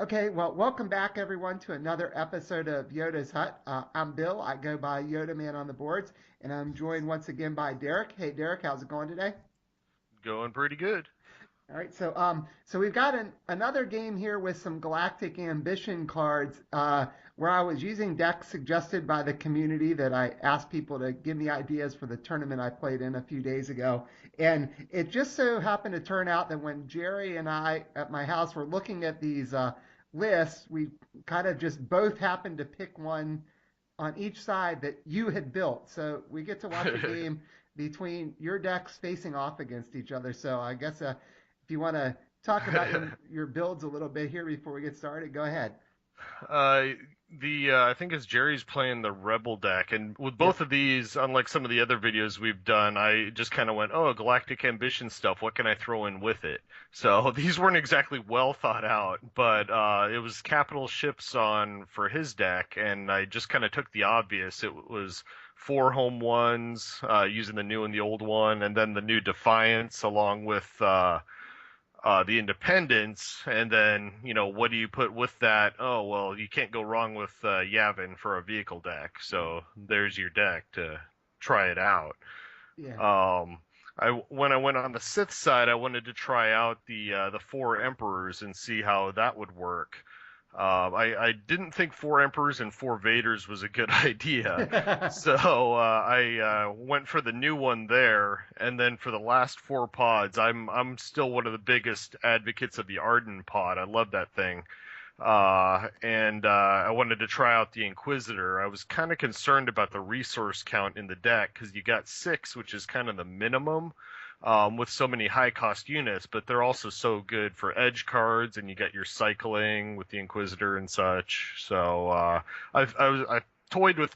Okay, well, welcome back everyone to another episode of Yoda's Hut. I'm Bill. I go by Yoda Man on the boards, and I'm joined once again by Derek. Hey, Derek, how's it going today? Going pretty good. All right, so we've got another game here with some Galactic Ambition cards, where I was using decks suggested by the community that I asked people to give me ideas for the tournament I played in a few days ago, and it just so happened to turn out that when Jerry and I at my house were looking at these lists, we kind of just both happened to pick one on each side that you had built. So we get to watch a game between your decks facing off against each other. So I guess if you want to talk about your builds a little bit here before we get started, go ahead. uh, I think it's Jerry's playing the Rebel deck, and with Yep. both of these, unlike some of the other videos we've done, I just kind of went, "Oh, Galactic Ambition stuff. What can I throw in with it?" So these weren't exactly well thought out, but it was capital ships on for his deck, and I just kind of took the obvious. It was four home ones, using the new and the old one, and then the new Defiance along with the independence, and then what do you put with that? Oh well, you can't go wrong with Yavin for a vehicle deck. So there's your deck to try it out. Yeah. Um, when I went on the Sith side, I wanted to try out the four emperors and see how that would work. I didn't think four emperors and four Vaders was a good idea, so I went for the new one there, and then for the last four pods, I'm still one of the biggest advocates of the Arden pod. I love that thing. And I wanted to try out the Inquisitor. I was kind of concerned about the resource count in the deck because you got six, which is kind of the minimum, with so many high cost units, but they're also so good for edge cards, and you got your cycling with the Inquisitor and such. So I toyed with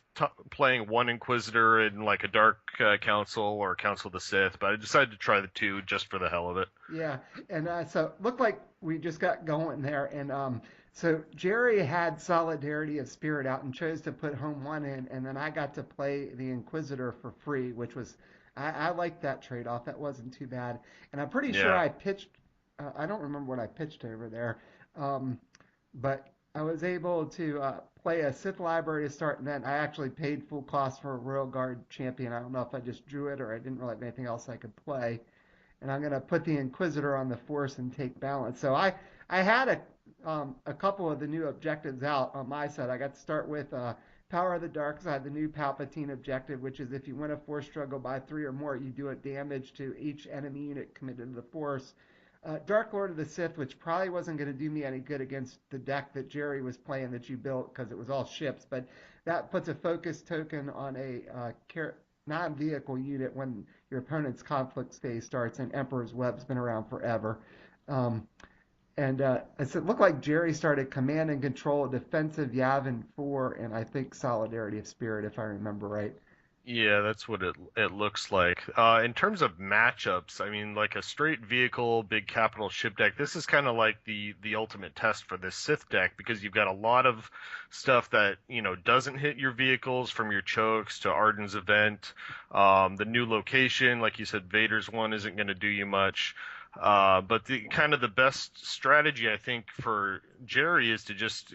playing one Inquisitor in like a Dark Council or Council of the Sith, but I decided to try the two just for the hell of it. Yeah, and so looked like we just got going there, and so Jerry had Solidarity of Spirit out and chose to put Home One in, and then I got to play the Inquisitor for free, which was I liked that trade-off. That wasn't too bad, and I'm pretty sure Yeah. I pitched. I don't remember what I pitched over there, um, but I was able to play a Sith Library to start, and then I actually paid full cost for a Royal Guard champion. I don't know if I just drew it or I didn't really have anything else I could play, and I'm going to put the Inquisitor on the force and take balance. So I had a couple of the new objectives out on my side. I got to start with Power of the Dark Side, the new Palpatine objective, which is if you win a force struggle by three or more, you do a damage to each enemy unit committed to the force. Dark Lord of the Sith, which probably wasn't going to do me any good against the deck that Jerry was playing that you built because it was all ships, but that puts a focus token on a non-vehicle unit when your opponent's conflict phase starts, and Emperor's Web's been around forever. Um, and it looked like Jerry started Command and Control, Defensive Yavin 4, and I think Solidarity of Spirit, if I remember right. Yeah, that's what it looks like. In terms of matchups, I mean, like a straight vehicle, big capital ship deck. This is kind of like the ultimate test for this Sith deck because you've got a lot of stuff that doesn't hit your vehicles, from your chokes to Arden's event. The new location, like you said, Vader's one isn't going to do you much. But the kind of the best strategy I think for Jerry is to just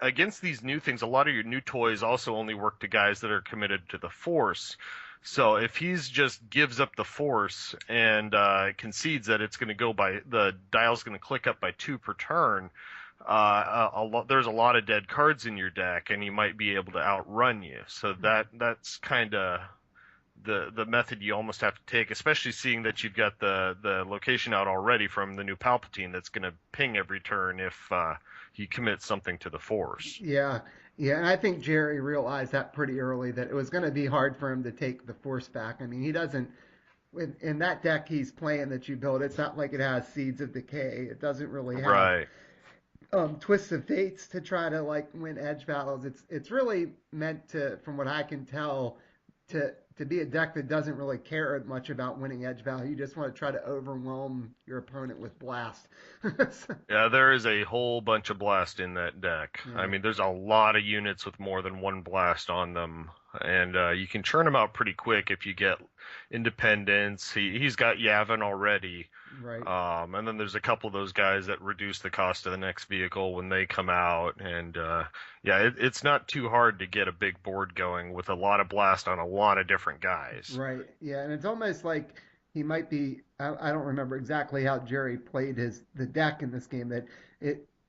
against these new things. A lot of your new toys also only work to guys that are committed to the Force. So if he's just gives up the Force and concedes that it's going to go by the dial's going to click up by two per turn, there's a lot of dead cards in your deck, and he might be able to outrun you. So that's kind of the method you almost have to take, especially seeing that you've got the location out already from the new Palpatine that's going to ping every turn if he commits something to the Force. Yeah, yeah, and I think Jerry realized that pretty early that it was going to be hard for him to take the force back. I mean, he doesn't in that deck he's playing that you build. It's not like it has Seeds of Decay. It doesn't really have Right. twists of fates to try to like win edge battles. It's really meant to, from what I can tell, to be a deck that doesn't really care much about winning edge battle. You just want to try to overwhelm your opponent with blast. Yeah, there is a whole bunch of blast in that deck. I Yeah. mean, there's a lot of units with more than one blast on them, and you can churn them out pretty quick if you get Independence. He's got Yavin already. Right. And then there's a couple of those guys that reduce the cost of the next vehicle when they come out. And yeah, it's not too hard to get a big board going with a lot of blast on a lot of different guys. Right. Yeah, and it's almost like he might be. I don't remember exactly how Jerry played the deck in this game. That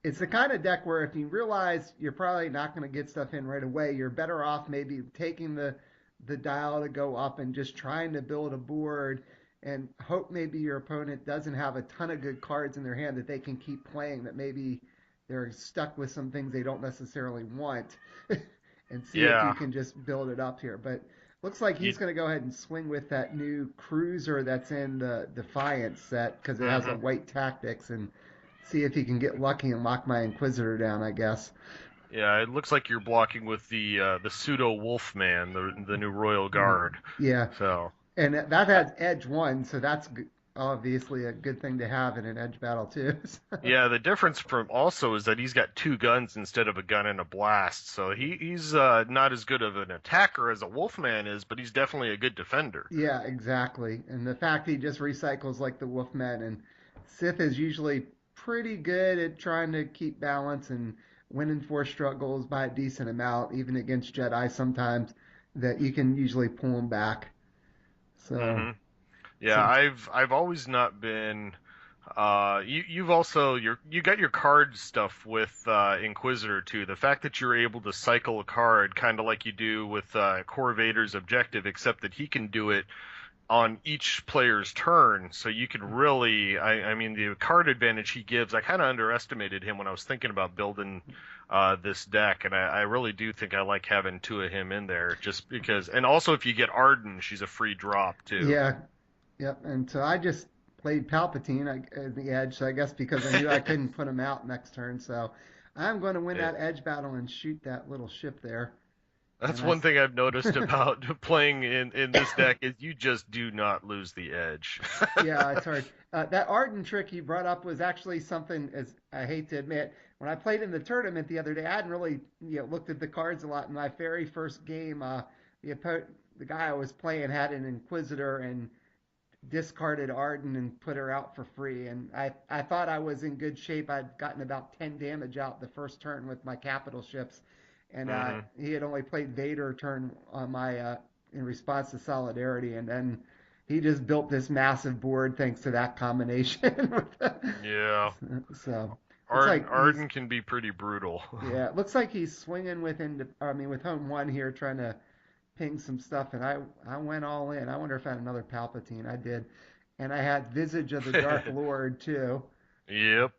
it's the kind of deck where if you realize you're probably not going to get stuff in right away, you're better off maybe taking the dial to go up and just trying to build a board and hope maybe your opponent doesn't have a ton of good cards in their hand that they can keep playing. That maybe they're stuck with some things they don't necessarily want, and see if you Yeah, can just build it up here. But looks like you. he's going to go ahead and swing with that new cruiser that's in the Defiance set because it has a Mhm. white tactics and see if he can get lucky and lock my Inquisitor down, I guess. Yeah, it looks like you're blocking with the pseudo Wolfman, the new Royal Guard. Yeah, So. and that has edge one, so that's obviously a good thing to have in an edge battle too. Yeah, the difference from also is that he's got two guns instead of a gun and a blast. So he's not as good of an attacker as a Wolfman is, but he's definitely a good defender. Yeah, exactly. And the fact he just recycles like the Wolfman and Sith is usually pretty good at trying to keep balance and winning force struggles by a decent amount, even against Jedi sometimes, that you can usually pull them back. So, Hmm. Yeah, some, I've always not been. You've also you got your card stuff with Inquisitor too. The fact that you're able to cycle a card, kind of like you do with Core Vader's objective, except that he can do it on each player's turn, so you can really, I mean, the card advantage he gives, I kind of underestimated him when I was thinking about building this deck, and I really do think I like having two of him in there, just because, and also if you get Arden, she's a free drop too. yeah, yep. And so I just played Palpatine at the edge, so I guess because I knew I couldn't put him out next turn. So I'm going to win Yeah. that edge battle and shoot that little ship there. And That's one thing I've noticed about playing in this deck is you just do not lose the edge. Yeah, it's hard. That Arden trick you brought up was actually something, as I hate to admit, when I played in the tournament the other day, I hadn't really looked at the cards a lot. In my very first game, the guy I was playing had an Inquisitor and discarded Arden and put her out for free. And I thought I was in good shape. I'd gotten about 10 damage out the first turn with my capital ships, and Hmm. he had only played Vader turn on my in response to Solidarity, and then he just built this massive board thanks to that combination. Yeah. So looks like he's Arden can be pretty brutal. yeah, it looks like he's swinging with home one here, trying to ping some stuff, and I went all in. I wonder if I had another Palpatine. I did, and I had Visage of the Dark Lord too. Yep.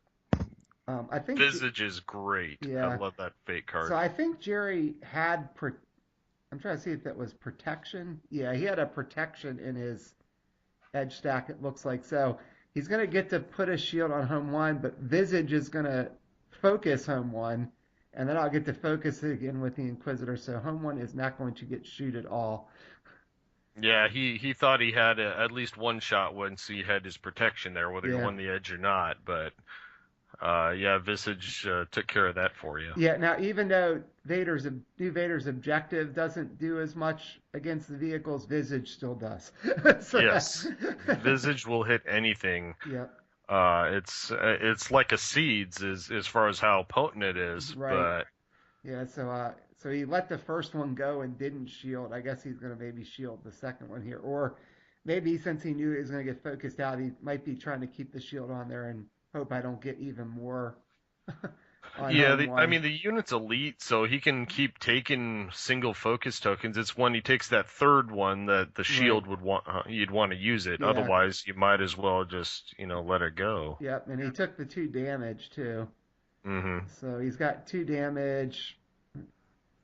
I think Visage is great. I yeah. love that fate So card. I think Jerry had. I'm trying to see if that was protection. Yeah, he had a protection in his edge stack. It looks like so. He's gonna get to put a shield on home one, but Visage is gonna focus home one, and then I'll get to focus again with the Inquisitor. So home one is not going to get shoot at all. Yeah, he thought he had at least one shot once he had his protection there, whether he Yeah. won the edge or not. But yeah, Visage took care of that for you. Yeah, now even though Vader's objective doesn't do as much against the vehicles, Visage still does. So that, Yes, Visage will hit anything. yeah, It's like a seeds as far as how potent it is, right. but Yeah, so he let the first one go and didn't shield. I guess he's gonna maybe shield the second one here, or maybe since he knew he was gonna get focused out, he might be trying to keep the shield on there and hope I don't get even more on yeah, home I one. mean the unit's elite, so he can keep taking single focus tokens. It's when he takes that third one that the Right. shield would want you'd want to use it. Yeah. Otherwise, you might as well just let it go. Yep. And he took the 2 damage too. Hmm. So he's got 2 damage,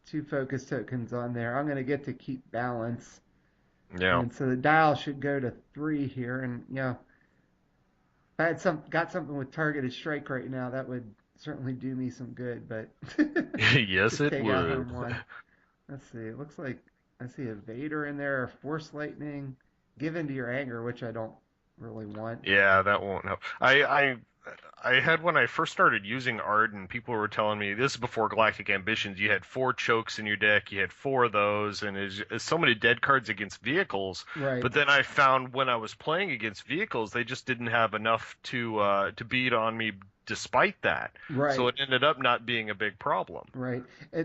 2 focus tokens on there. I'm gonna get to keep balance. Yeah. And so the dial should go to 3 here. And if I had got something with targeted strike right now, that would certainly do me some good. But Yes, just it take out would. home one. Let's see. It looks like I see a Vader in there, a Force Lightning, give in to your anger, which I don't really want. Yeah, that won't help. I I had when I first started using Arden, people were telling me this is before Galactic Ambitions. You had four chokes in your deck, you had four of those, and it's so many dead cards against vehicles. Right, But then I found when I was playing against vehicles, they just didn't have enough to beat on me despite that. So right. it ended up not being a big problem. Right.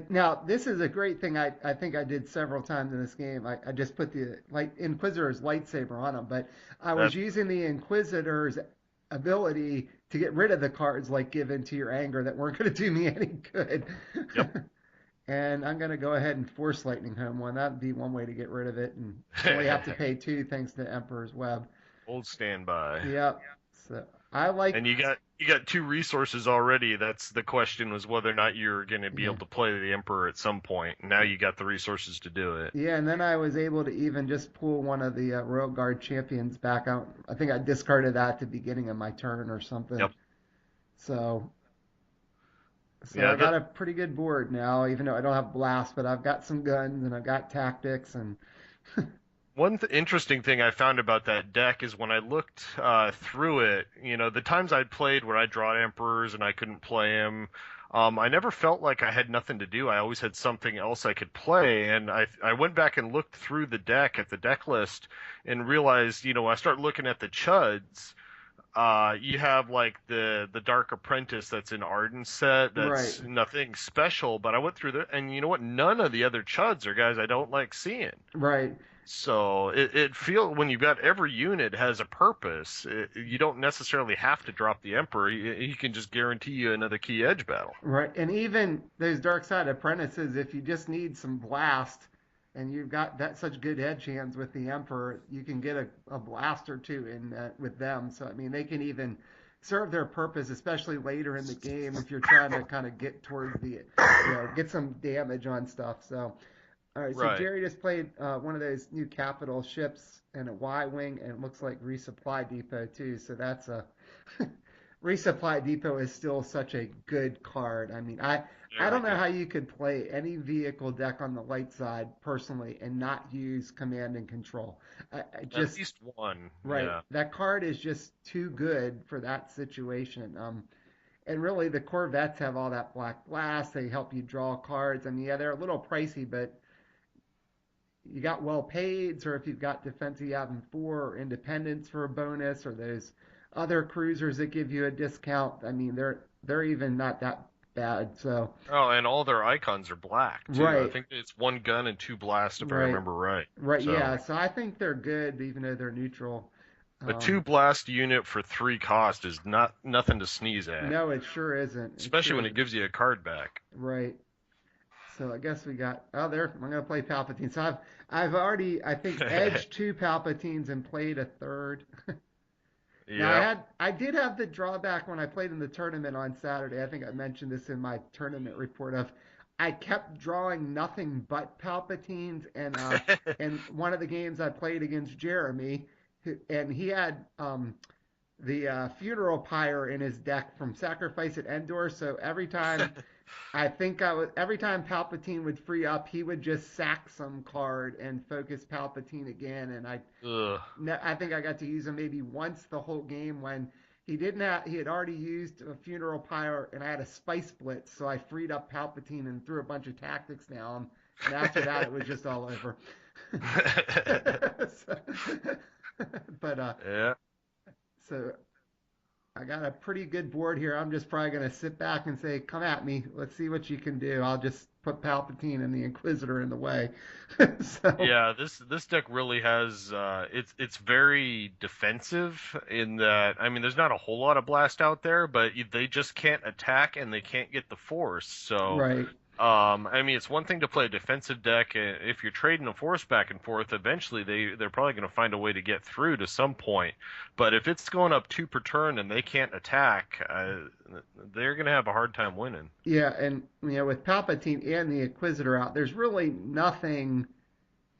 Now, this is a great thing I think I did several times in this game. I just put the light Inquisitor's lightsaber on him, but I was That using the Inquisitor's ability to get rid of the cards like given to your anger that weren't going to do me any good. Yep. And I'm going to go ahead and force lightning home one. That'd be one way to get rid of it, and only have to pay two thanks to Emperor's Web. Old standby. Yep. So I like. And you got two resources already. That's the question was whether or not you're going to be Yeah. able to play the Emperor at some point. Now you got the resources to do it. Yeah, and then I was able to even just pull one of the Royal Guard champions back out. I think I discarded that at the beginning of my turn or something. Yep. So, so Yeah, I got a pretty good board now, even though I don't have blast, but I've got some guns and I've got tactics and one interesting thing I found about that deck is when I looked through it, the times I played where I draw emperors and I couldn't play them, I never felt like I had nothing to do. I always had something else I could play, and I went back and looked through the deck at the deck list and realized, when I start looking at the chuds. You have like the Dark Apprentice that's an Arden set. right, That's nothing special, but I went through there, and you know what? None of the other chuds are guys I don't like seeing. right. So it feel when you've got every unit has a purpose. You don't necessarily have to drop the Emperor. He can just guarantee you another key edge battle. Right, and even those dark side apprentices, if you just need some blast, and you've got that such good edge hands with the Emperor, you can get a blast or two in with them. So I mean, they can even serve their purpose, especially later in the game if you're trying to kind of get towards the, get some damage on stuff. So all right, so Right. Jerry just played one of those new capital ships and a Y wing, and it looks like resupply depot too. So that's a Resupply Depot is still such a good card. I mean, I Very don't know good. how you could play any vehicle deck on the light side personally and not use command and control. I At just least one. right, Yeah. that card is just too good for that situation. And really, the Corvettes have all that black blast. They help you draw cards. I mean, yeah, they're a little pricey, but you got well paid, or if you've got defense you have them for, or independence for a bonus, or those other cruisers that give you a discount. I mean, they're even not that bad. So Oh, and all their icons are black too. I right, think it's one gun and two blast if I right, remember right. right, So. yeah. So I think they're good, even though they're neutral. A two Um, blast unit for three cost is not nothing to sneeze at, no, it sure isn't. It especially sure when it isn't. gives you a card back. Right. So I guess we got there. I'm gonna play Palpatine. So I've already I think edged two Palpatines and played a third. Now Yep. I did have the drawback when I played in the tournament on Saturday. I think I mentioned this in my tournament report of I kept drawing nothing but Palpatines and one of the games I played against Jeremy and he had the funeral pyre in his deck from Sacrifice at Endor. So every time Palpatine would free up, he would just sack some card and focus Palpatine again. And Ugh. I think I got to use him maybe once the whole game when he had already used a funeral pyre and I had a spice blitz, so I freed up Palpatine and threw a bunch of tactics down. And after that, it was just all over. so, but Yeah. so I got a pretty good board here. I'm just probably going to sit back and say, "Come at me. Let's see what you can do." I'll just put Palpatine and the Inquisitor in the way. so Yeah, this deck really has it's very defensive in that I mean there's not a whole lot of blast out there, but they just can't attack and they can't get the force. So right, I mean, it's one thing to play a defensive deck. If you're trading a force back and forth, eventually they're probably going to find a way to get through to some point. But if it's going up two per turn and they can't attack, they're going to have a hard time winning. yeah, and with Palpatine and the Inquisitor out, there's really nothing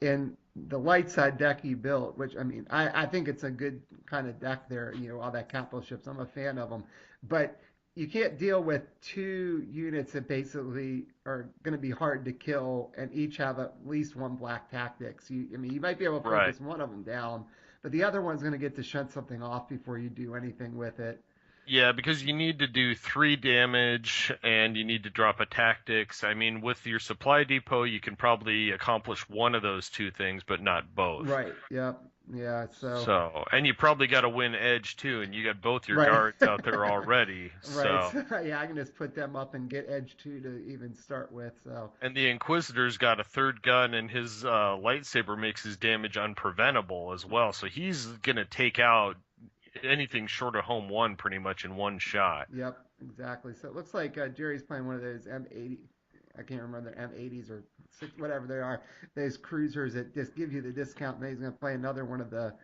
in the light side deck he built, which I mean, I think it's a good kind of deck there. All that capital ships. I'm a fan of them, but you can't deal with two units that basically are going to be hard to kill and each have at least one black tactics. I mean, you might be able to Right. focus one of them down, but the other one's going to get to shunt something off before you do anything with it. Yeah, because you need to do 3 damage and you need to drop a tactics. I mean, with your supply depot, you can probably accomplish one of those two things, but not both. Right. Yep. Yeah. So. So, and you probably got to win edge too, and you got both your Right. guards out there already. Right. So, So, yeah, I can just put them up and get edge two to even start with. So. and the Inquisitor's got a third gun, and his lightsaber makes his damage unpreventable as well. So he's gonna take out anything short of home one pretty much in one shot. Yep. Exactly. So it looks like Jerry's playing one of those M80. I can't remember the M80s or whatever they are. Those cruisers that just give you the discount. And then he's going to play another one of the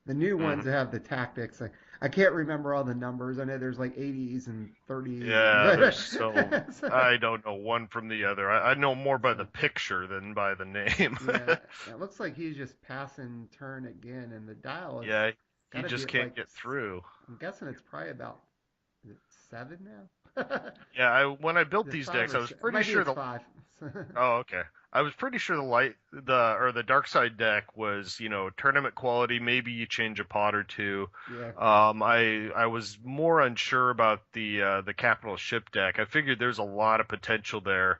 new ones Hmm. that have the tactics. I can't remember all the numbers. I know there's like 80s and 30s Yeah, there's so and so, I don't know one from the other. I know more by the so picture than by the name. yeah, it looks like he's just passing turn again, and the dial is Yeah, got he to be just at can't like get through. I'm guessing it's probably about is it 7 now. Yeah, when I built Is it these 5 decks, or I was 6? pretty Maybe sure it's the 5. Oh, okay. I was pretty sure the dark side deck was, tournament quality. Maybe you change a pot or two. Yeah, I was more unsure about the capital ship deck. I figured there's a lot of potential there,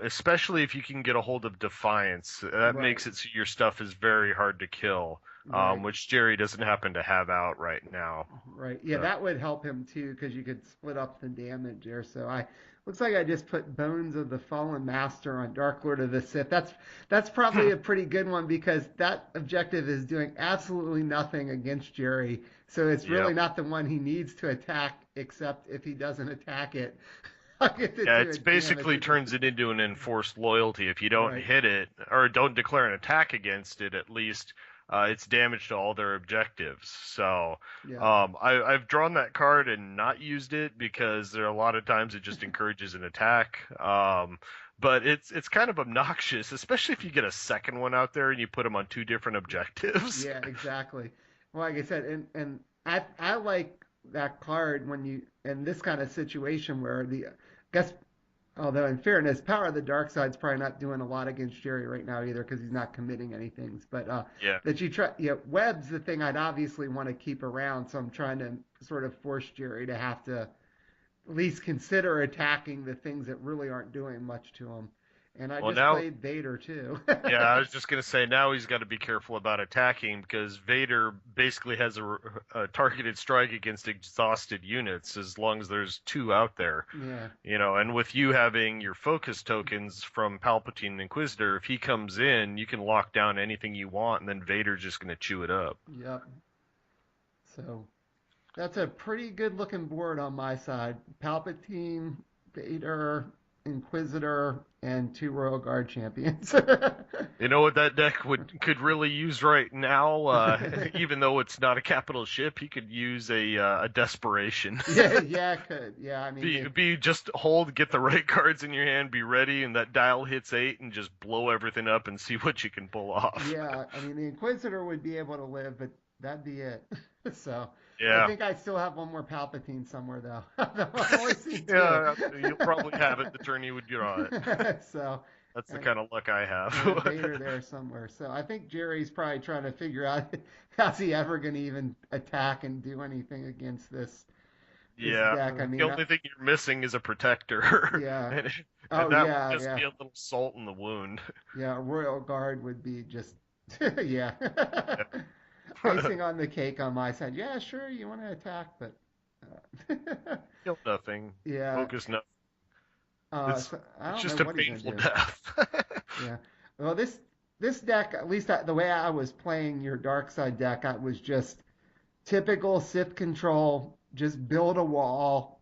especially if you can get a hold of Defiance. That right, makes it so your stuff is very hard to kill, right. which Jerry doesn't happen to have out right now. Right. Yeah, So, that would help him too because you could split up the damage there. So I looks like I just put Bones of the Fallen Master on Dark Lord of the Sith. That's probably a pretty good one because that objective is doing absolutely nothing against Jerry. So it's yeah. really not the one he needs to attack except if he doesn't attack it. I'll get to Yeah, do it's a damage basically with it. turns it into an enforced loyalty. If you don't Right. hit it or don't declare an attack against it, at least it's damage to all their objectives. So Yeah. I've drawn that card and not used it because there are a lot of times it just encourages an attack. But it's kind of obnoxious, especially if you get a second one out there and you put them on two different objectives. Yeah, exactly. Well, like I said, and I like that card when you in this kind of situation where I guess although in fairness, Power of the Dark Side's probably not doing a lot against Jerry right now either because he's not committing anything. But Yeah. that you try, Webb's the thing I'd obviously want to keep around, so I'm trying to sort of force Jerry to have to at least consider attacking the things that really aren't doing much to him. And I Well, just now played Vader too. Yeah, I was just gonna say now he's got to be careful about attacking because Vader basically has a targeted strike against exhausted units as long as there's two out there, Yeah. and with you having your focus tokens from Palpatine and Inquisitor, if he comes in, you can lock down anything you want, and then Vader's just gonna chew it up. Yep. So that's a pretty good looking board on my side. Palpatine, Vader, Inquisitor, and 2 Royal Guard champions. You know what that deck could really use right now, even though it's not a capital ship, he could use a desperation. Yeah, yeah, it could. Yeah, I mean, Be just hold, get the right cards in your hand, be ready, and that dial hits 8, and just blow everything up and see what you can pull off. yeah, I mean, the Inquisitor would be able to live, but that'd be it. So I Yeah, think I still have one more Palpatine somewhere, though. I've only seen two. yeah, you'll probably have it the turn you would draw it. So, That's the and kind of luck I and have. Vader there somewhere. So I think Jerry's probably trying to figure out how's he ever going to even attack and do anything against this Yeah, deck. I the mean, only thing you're missing is a protector, yeah. and Oh that would yeah, just yeah, be a little salt in the wound. yeah. Royal Guard would be just yeah. Yeah. Icing on the cake on my side. Yeah, sure, you want to attack, but Kill nothing, yeah. focus nothing. So I It's don't know just a what he's gonna painful do. death. Yeah. Well, this deck, at least the way I was playing your dark side deck, I was just typical Sith control. Just build a wall,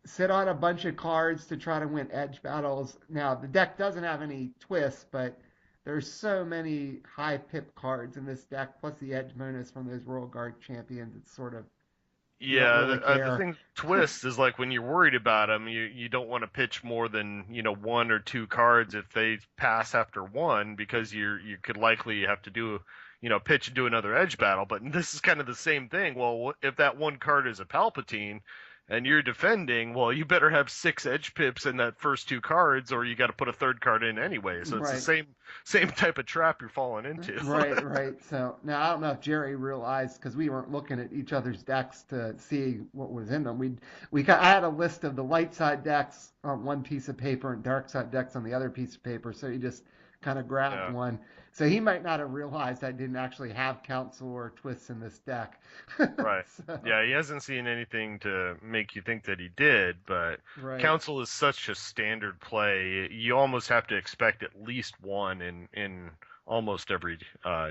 sit on a bunch of cards to try to win edge battles. Now the deck doesn't have any twists, but there's so many high pip cards in this deck, plus the edge bonus from those Royal Guard champions. It's sort of you don't Yeah, really the care. thing twist is like when you're worried about them, you don't want to pitch more than one or two cards if they pass after one because you could likely have to do pitch and do another edge battle. But this is kind of the same thing. Well, if that one card is a Palpatine, and you're defending, well, you better have 6 edge pips in that first 2 cards, or you got to put a third card in anyway. So it's the Right. same type of trap you're falling into. Right, right. So now I don't know if Jerry realized because we weren't looking at each other's decks to see what was in them. I had a list of the light side decks on one piece of paper and dark side decks on the other piece of paper. So he just kind of grabbed Yeah, one. So he might not have realized I didn't actually have counsel or twists in this deck. right. So Yeah, he hasn't seen anything to make you think that he did, but right. Council is such a standard play. You almost have to expect at least one in almost every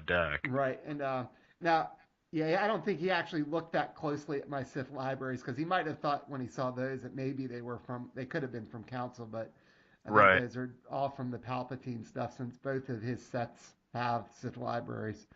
deck. Right. And now, yeah, I don't think he actually looked that closely at my Sith libraries because he might have thought when he saw those that maybe they could have been from Council, but I think Right. those are all from the Palpatine stuff since both of his sets have Sith libraries.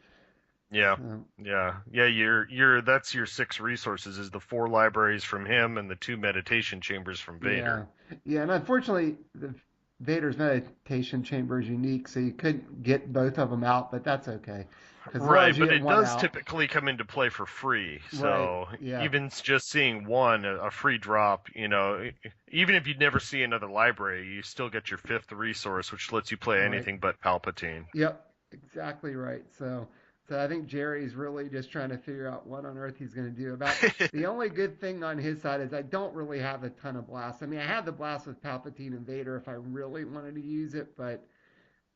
Yeah. So, Yeah. You're that's your 6 resources is the 4 libraries from him and the 2 meditation chambers from yeah. Vader. Yeah. And unfortunately, the Vader's meditation chamber is unique, so you couldn't get both of them out, but that's okay. Because as long Right, as you but get it one does out, typically come into play for free. right. So Yeah. even just seeing one, a free drop, even if you'd never see another library, you still get your 5th resource, which lets you play Right. anything but Palpatine. Yep, exactly right. So I think Jerry's really just trying to figure out what on earth he's going to do about. The only good thing on his side is I don't really have a ton of blasts. I mean, I have the blast with Palpatine and Vader if I really wanted to use it, but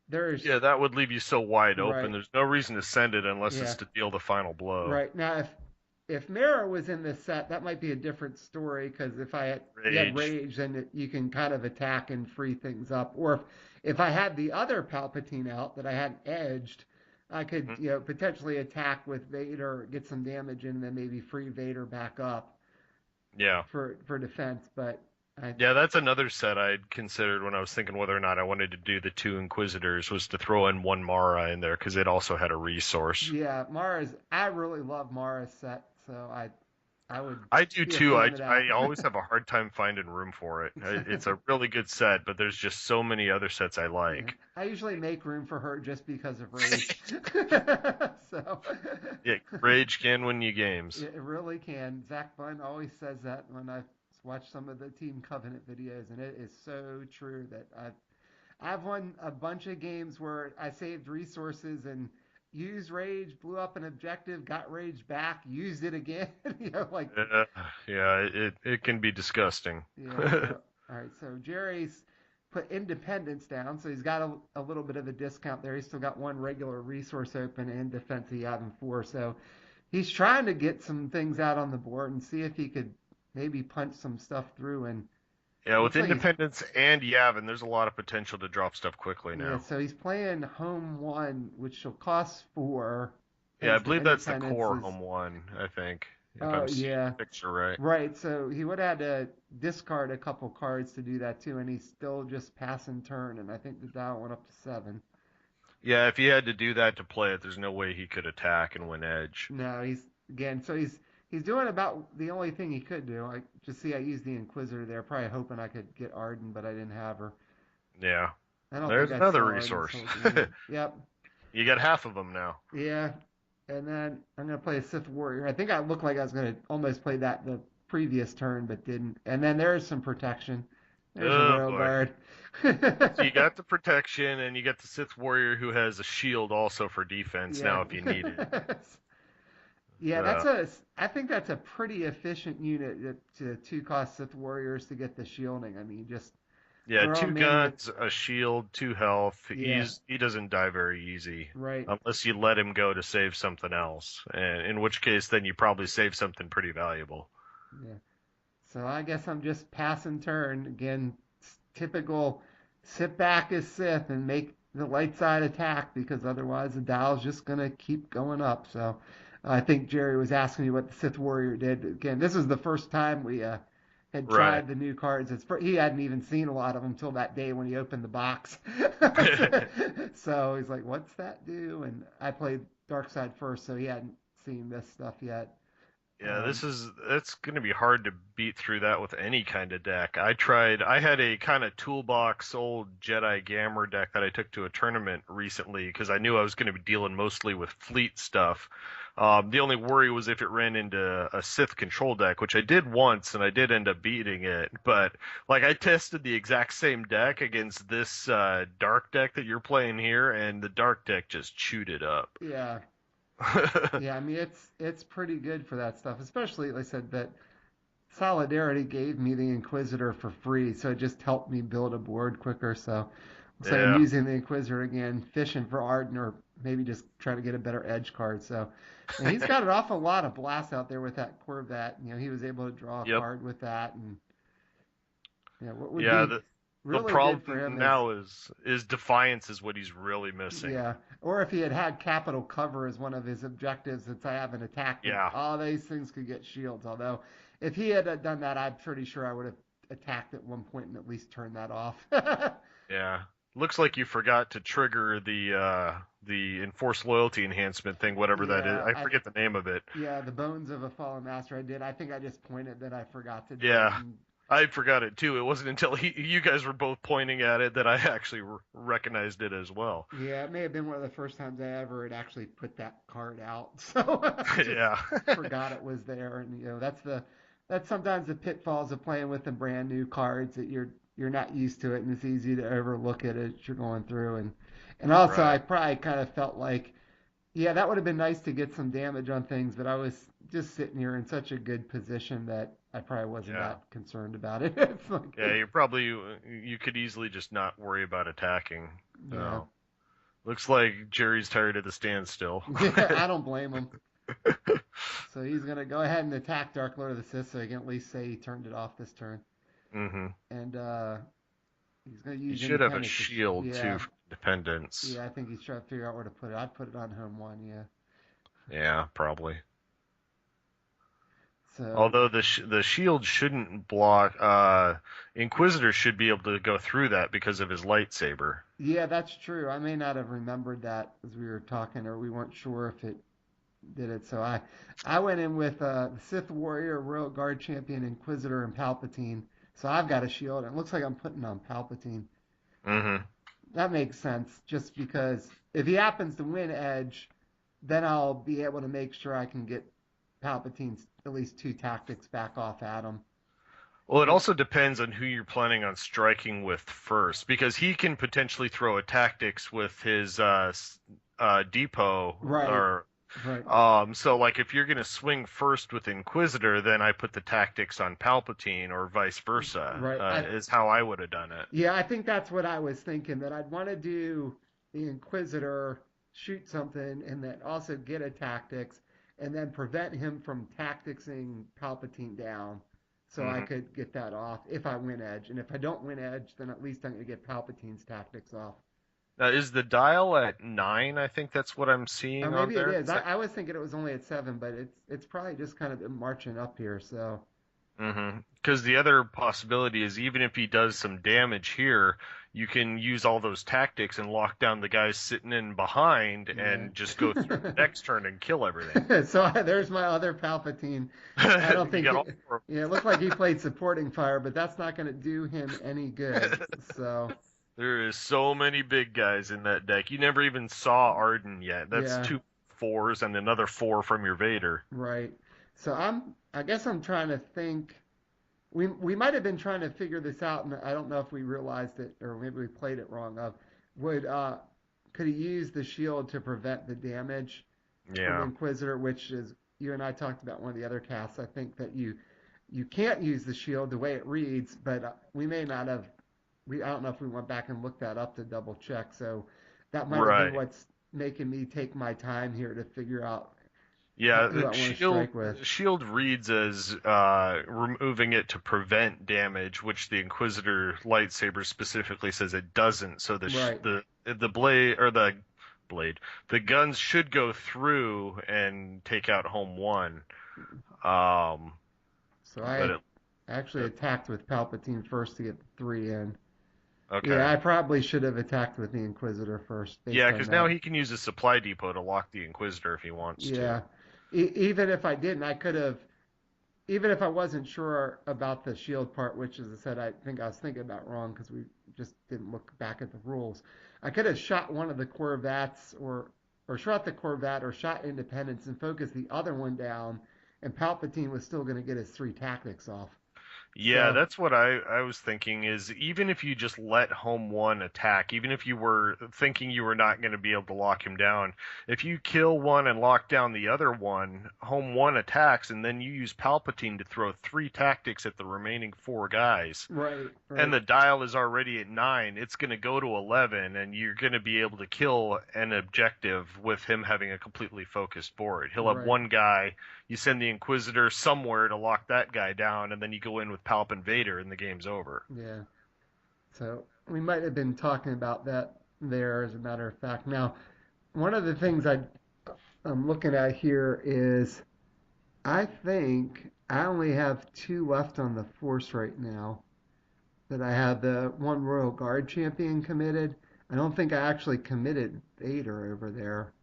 there's Yeah, that would leave you so wide open. right, There's no reason to send it unless yeah, it's to deal the final blow. right. Now if Mara was in this set, that might be a different story because you had Rage. Rage, then you can kind of attack and free things up. Or if I had the other Palpatine out that I hadn't edged, I could Mhm. potentially attack with Vader, get some damage, and then maybe free Vader back up Yeah. for defense. But I Yeah, that's another set I'd considered when I was thinking whether or not I wanted to do the 2 Inquisitors was to throw in one Mara in there because it also had a resource. yeah, I really love Mara's set, so I would I do be a too. throwing I it I out. always have a hard time finding room for it. It's a really good set, but there's just so many other sets I Yeah. like. I usually make room for her just because of rage. So Yeah, Rage can win you games. it really can. Zach Bunn always says that when I watch some of the Team Covenant videos, and it is so true that I've won a bunch of games where I saved resources and used rage, blew up an objective, got rage back, used it again. Like Uh, yeah, it can be disgusting. yeah. So all right. So Jerry's put independence down, so he's got a little bit of a discount there. He's still got one regular resource open and defense he having four. So he's trying to get some things out on the board and see if he could maybe punch some stuff through. And Yeah, with looks like he's Independence and Yavin, there's a lot of potential to drop stuff quickly yeah. now. So he's playing home one, which will cost four, Yeah, I thanks to believe that's the independence core is. home one, I think, if Oh I'm seeing yeah, the picture right. right. So he would have had to discard a couple cards to do that too, and he's still just passing turn. And I think the dial went up to seven. Yeah, if he had to do that to play it, there's no way he could attack and win edge. No, he's again. So he's doing about the only thing he could do. I just see I used the Inquisitor there, probably hoping I could get Arden, but I didn't have her. Yeah, I don't think there's I another saw Arden this resource. whole game. Yep. You got half of them now. Yeah. And then I'm gonna play a Sith Warrior. I think I looked like I was gonna almost play that the previous turn, but didn't. And then there's some protection. There's a Oh Royal boy. Guard. So you got the protection, and you got the Sith Warrior who has a shield also for defense Yeah. now if you need it. Yeah, Uh, I think that's a pretty efficient unit to two cost Sith Warriors to get the shielding. I mean, just yeah, throw two them in with, guns, a shield, 2 health. yeah, He doesn't die very easy right. unless you let him go to save something else, and in which case then you probably save something pretty valuable. Yeah. So I guess I'm just passing turn. Again, typical sit back as Sith and make the light side attack because otherwise the dial's just going to keep going up. So I think Jerry was asking me what the Sith Warrior did. Again, this is the first time we had Right. tried the new cards. He hadn't even seen a lot of them until that day when he opened the box. So he's like, "What's that do?" And I played Dark Side first, so he hadn't seen this stuff yet. Yeah, Um, it's going to be hard to beat through that with any kind of deck. I had a kind of toolbox old Jedi Gamma deck that I took to a tournament recently because I knew I was going to be dealing mostly with fleet stuff. The only worry was if it ran into a Sith control deck, which I did once, and I did end up beating it. But like I tested the exact same deck against this dark deck that you're playing here, and the dark deck just chewed it up. Yeah, yeah. I mean, it's pretty good for that stuff, especially like I said that Solidarity gave me the Inquisitor for free, so it just helped me build a board quicker. So looks like I'm Yeah. using the Inquisitor again, fishing for Arden, or maybe just trying to get a better edge card. So and he's got an awful lot of blasts out there with that Corvette. He was able to draw a Yep. card with that, and what would Yeah. be The really good for problem him is now is Defiance is what he's really missing. yeah, or if he had had capital cover as one of his objectives, since I haven't attacked it, Yeah. all these things could get shields. Although, if he had done that, I'm pretty sure I would have attacked at one point and at least turned that off. Yeah. Looks like you forgot to trigger the enforced loyalty enhancement thing, whatever that is. Yeah, I forget the name of it. yeah, the bones of a fallen master. I did. I think I just pointed that I forgot to do it. Yeah. I forgot it too. It wasn't until you guys were both pointing at it that I actually recognized it as well. Yeah, it may have been one of the first times I ever had actually put that card out. So I just Yeah. forgot it was there, and that's sometimes the pitfalls of playing with the brand new cards that you're not used to it, and it's easy to overlook it as you're going through. And also I Right. probably kind of felt like, yeah, that would have been nice to get some damage on things, but I was just sitting here in such a good position that I probably wasn't Yeah. that concerned about it. It's like, Yeah, you could easily just not worry about attacking. yeah, So, looks like Jerry's tired of the standstill. yeah, I don't blame him. So he's gonna go ahead and attack Dark Lord of the Sith, so he can at least say he turned it off this turn. Hmm. And he's gonna He use should have a Independence. shield too Yeah, for Dependence. yeah. I think he's trying to figure out where to put it. I'd put it on home one. Yeah. Yeah, probably. So Although the shield shouldn't block, Inquisitor should be able to go through that because of his lightsaber. yeah, that's true. I may not have remembered that as we were talking, or we weren't sure if it did it. So I went in with the Sith Warrior, Royal Guard Champion, Inquisitor, and Palpatine. So I've got a shield. It looks like I'm putting on Palpatine. Hmm. That makes sense, just because if he happens to win Edge, then I'll be able to make sure I can get Palpatine's at least two tactics back off Adam. Well, it also depends on who you're planning on striking with first, because he can potentially throw a tactics with his depot Right, or right. so like if you're gonna swing first with Inquisitor, then I put the tactics on Palpatine or vice versa, Right. is how I would have done it. Yeah, I think that's what I was thinking, that I'd want to do the Inquisitor, shoot something, and then also get a tactics, and then prevent him from tacticsing Palpatine down, so I Hmm. could get that off if I win Edge. And if I don't win Edge, then at least I'm going to get Palpatine's tactics off. Now, is the dial at 9? I think that's what I'm Or seeing on maybe it there. is. Is that? I was thinking it was only at 7, but it's probably just kind of marching up here. So Mm-hmm. Because the other possibility is even if he does some damage here, you can use all those tactics and lock down the guys sitting in behind and just go through the yeah. next turn and kill everything. So there's my other Palpatine. I don't You think got he, all four. yeah, it looked like he played supporting fire, but that's not going to do him any good. So There is so many big guys in that deck. You never even saw Arden yet. That's yeah, two fours and another four from your Vader. right. So I guess I'm trying to think. We might have been trying to figure this out, and I don't know if we realized it or maybe we played it wrong. Of would could he use the shield to prevent the damage from Yeah. Inquisitor, which is you and I talked about one of the other casts. I think that you can't use the shield the way it reads, but we may not have. I don't know if we went back and looked that up to double check. So that might have been Right. what's making me take my time here to figure out Yeah, who I the want to shield strike with. shield reads as removing it to prevent damage, which the Inquisitor lightsaber specifically says it doesn't. So Right. the blade or the blade, the guns should go through and take out home one. Um, So but I actually it attacked with Palpatine first to get the three in. Yeah, okay, I probably should have attacked with the Inquisitor first yeah, based on because now that. he can use a supply depot to lock the Inquisitor if he wants Yeah. to. Even if I didn't, I could have, even if I wasn't sure about the shield part, which, as I said, I think I was thinking about wrong because we just didn't look back at the rules. I could have shot one of the Corvettes, or or shot the Corvette or shot Independence and focused the other one down, and Palpatine was still going to get his three tactics off. Yeah, So that's what I was thinking is even if you just let home one attack, even if you were thinking you were not going to be able to lock him down, if you kill one and lock down the other one, home one attacks, and then you use Palpatine to throw three tactics at the remaining four guys, right, and right, the dial is already at 9, it's going to go to 11, and you're going to be able to kill an objective with him having a completely focused board. He'll have right, one guy, you send the Inquisitor somewhere to lock that guy down, and then you go in with Palp and Vader, and the game's over. yeah. So we might have been talking about that there, as a matter of fact. Now, one of the things I'm looking at here is I think I only have two left on the force right now. That I have the one Royal Guard champion committed. I don't think I actually committed Vader over there.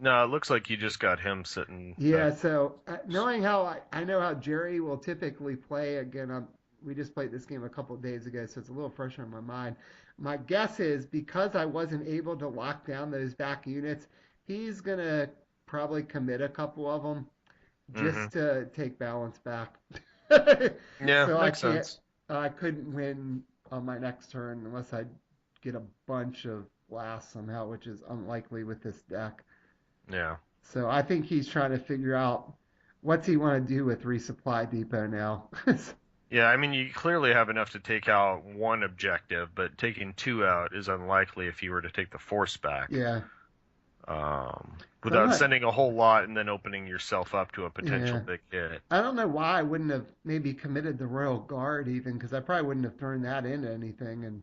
No, it looks like you just got him sitting back. Yeah, so knowing how I know how Jerry will typically play, again, we just played this game a couple of days ago, so it's a little fresher in my mind. My guess is because I wasn't able to lock down those back units, he's going to probably commit a couple of them Hmm. just to take balance back. Yeah, So makes sense. I couldn't win on my next turn unless I get a bunch of blasts somehow, which is unlikely with this deck. Yeah. So I think he's trying to figure out what's he want to do with resupply depot now. Yeah, I mean, you clearly have enough to take out one objective, but taking two out is unlikely if you were to take the force back. Yeah. So I'm Without not. sending a whole lot and then opening yourself up to a potential Yeah. big hit. I don't know why I wouldn't have maybe committed the Royal Guard even because I probably wouldn't have thrown that into anything. And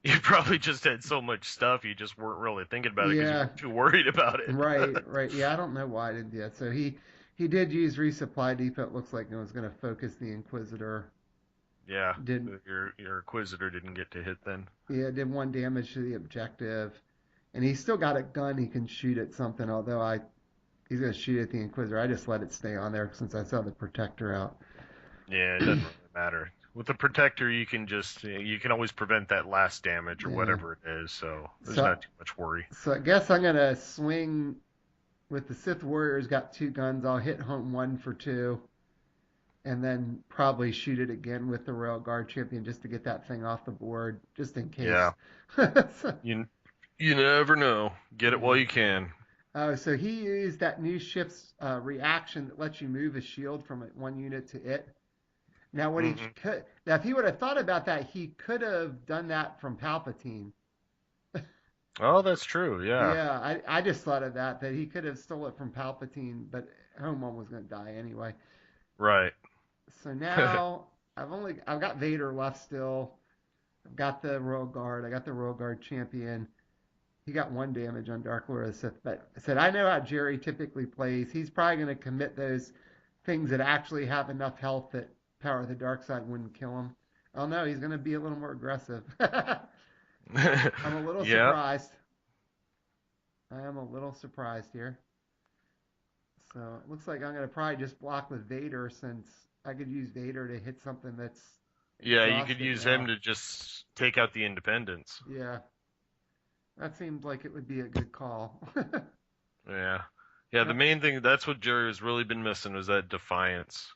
You probably just had so much stuff you just weren't really thinking about it because you yeah, were too worried about it. right, right. Yeah, I don't know why I didn't do that. So he did use resupply depot. It looks like it was going to focus the Inquisitor. Yeah, Did your Inquisitor didn't get to hit then. Yeah, did one damage to the objective, and he's still got a gun he can shoot at something. Although he's going to shoot at the Inquisitor. I just let it stay on there since I saw the Protector out. Yeah, it doesn't really matter. With the Protector, you can always prevent that last damage or Yeah. whatever it is, so there's So not too much worry. so I guess I'm gonna swing with the Sith Warriors. Got two guns. I'll hit home one for two, and then probably shoot it again with the Royal Guard champion just to get that thing off the board, just in case. Yeah, you you never know. Get it while Yeah. you can. Oh, so he used that new ship's reaction that lets you move a shield from one unit to it. Now, what he Hmm. could, now if he would have thought about that, he could have done that from Palpatine. Oh, that's true. Yeah. Yeah, I just thought of that he could have stole it from Palpatine, but Home One was going to die anyway. Right. So now I've got Vader left still. I've got the Royal Guard. I got the Royal Guard champion. He got one damage on Dark Lord of the Sith, but I said I know how Jerry typically plays. He's probably going to commit those things that actually have enough health that Power of the Dark Side wouldn't kill him. Oh no, he's going to be a little more aggressive. I'm a little Yeah. surprised. I am a little surprised here. So it looks like I'm going to probably just block with Vader since I could use Vader to hit something that's Yeah, you could exhausted use him now. to just take out the independents. Yeah, that seems like it would be a good call. Yeah. Yeah, the Uh, main thing, that's what Jerry has really been missing was that defiance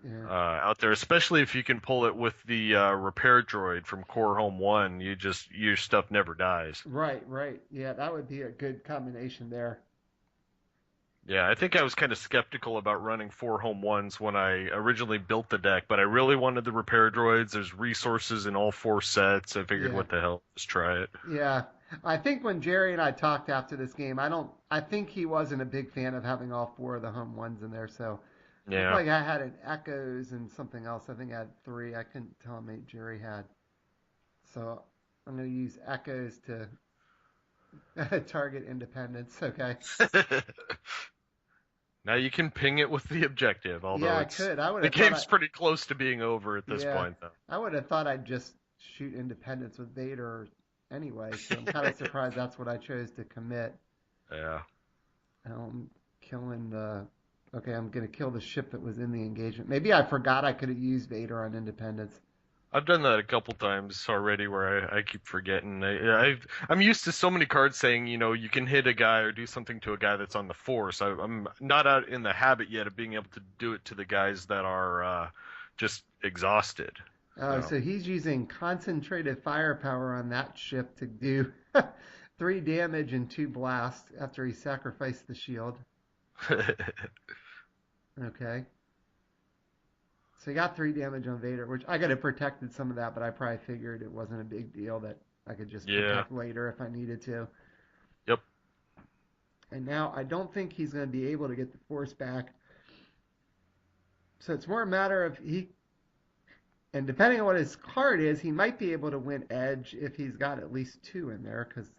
yeah, out there, especially if you can pull it with the repair droid from Core Home 1. Your stuff never dies. right, right. Yeah, that would be a good combination there. Yeah, I think I was kind of skeptical about running 4 Home 1s when I originally built the deck, but I really wanted the repair droids. There's resources in all four sets. I figured, Yeah, what the hell, just try it. yeah. I think when Jerry and I talked after this game, I think he wasn't a big fan of having all four of the home ones in there. So it looked Yeah. like I had an Echoes and something else. I think I had three. I couldn't tell how many Jerry had. So I'm going to use Echoes to target independence. Okay. Now you can ping it with the objective, Yeah, although I it's could. I would the have thought game's pretty close to being over at this yeah, point, though. I would have thought I'd just shoot independence with Vader anyway. So I'm kind of surprised that's what I chose to commit. Yeah. I'm killing the. Okay, I'm gonna kill the ship that was in the engagement. Maybe I forgot I could have used Vader on Independence. I've done that a couple times already where I keep forgetting. I'm used to so many cards saying, you can hit a guy or do something to a guy that's on the force. I'm not out in the habit yet of being able to do it to the guys that are just exhausted. Oh, So, so he's using concentrated firepower on that ship to do 3 damage and 2 blasts after he sacrificed the shield. Okay. So he got 3 damage on Vader, which I could have protected some of that, but I probably figured it wasn't a big deal that I could just yeah, protect later if I needed to. yep. And now I don't think he's going to be able to get the force back. So it's more a matter of and depending on what his card is, he might be able to win Edge if he's got at least two in there, because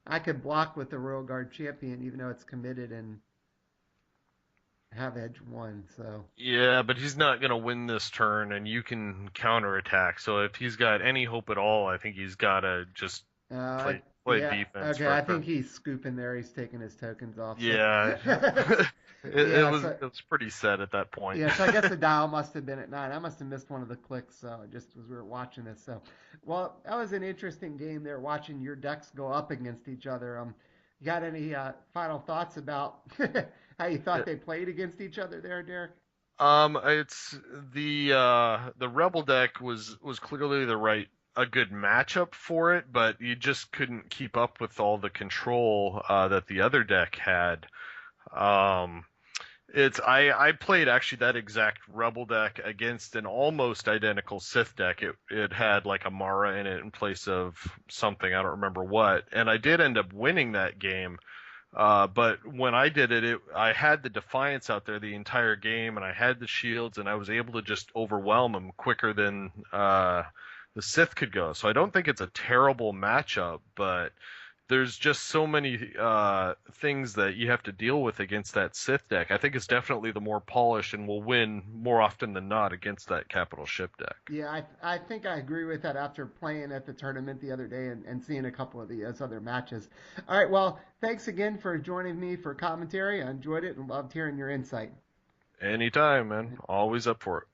I could block with the Royal Guard champion even though it's committed and have Edge one. So Yeah, but he's not gonna win this turn, and you can counterattack. So if he's got any hope at all, I think he's gotta just uh, play yeah, defense okay. for a I turn. think he's scooping there. He's taking his tokens off. So Yeah, yeah, it was pretty sad at that point. yeah, so I guess the dial must have been at 9. I must have missed one of the clicks, just as we were watching this. So, well, that was an interesting game there, watching your decks go up against each other. You got any final thoughts about how you thought they played against each other there, Derek? It's the Rebel deck was clearly a good matchup for it, but you just couldn't keep up with all the control that the other deck had. Um, I played actually that exact Rebel deck against an almost identical Sith deck. It had like a Mara in it in place of something, I don't remember what, and I did end up winning that game. But when I did it, I had the Defiance out there the entire game, and I had the shields, and I was able to just overwhelm them quicker than the Sith could go. So I don't think it's a terrible matchup, but there's just so many things that you have to deal with against that Sith deck. I think it's definitely the more polished and will win more often than not against that capital ship deck. Yeah, I think I agree with that after playing at the tournament the other day and seeing a couple of the other matches. All right, well, thanks again for joining me for commentary. I enjoyed it and loved hearing your insight. Anytime, man. Always up for it.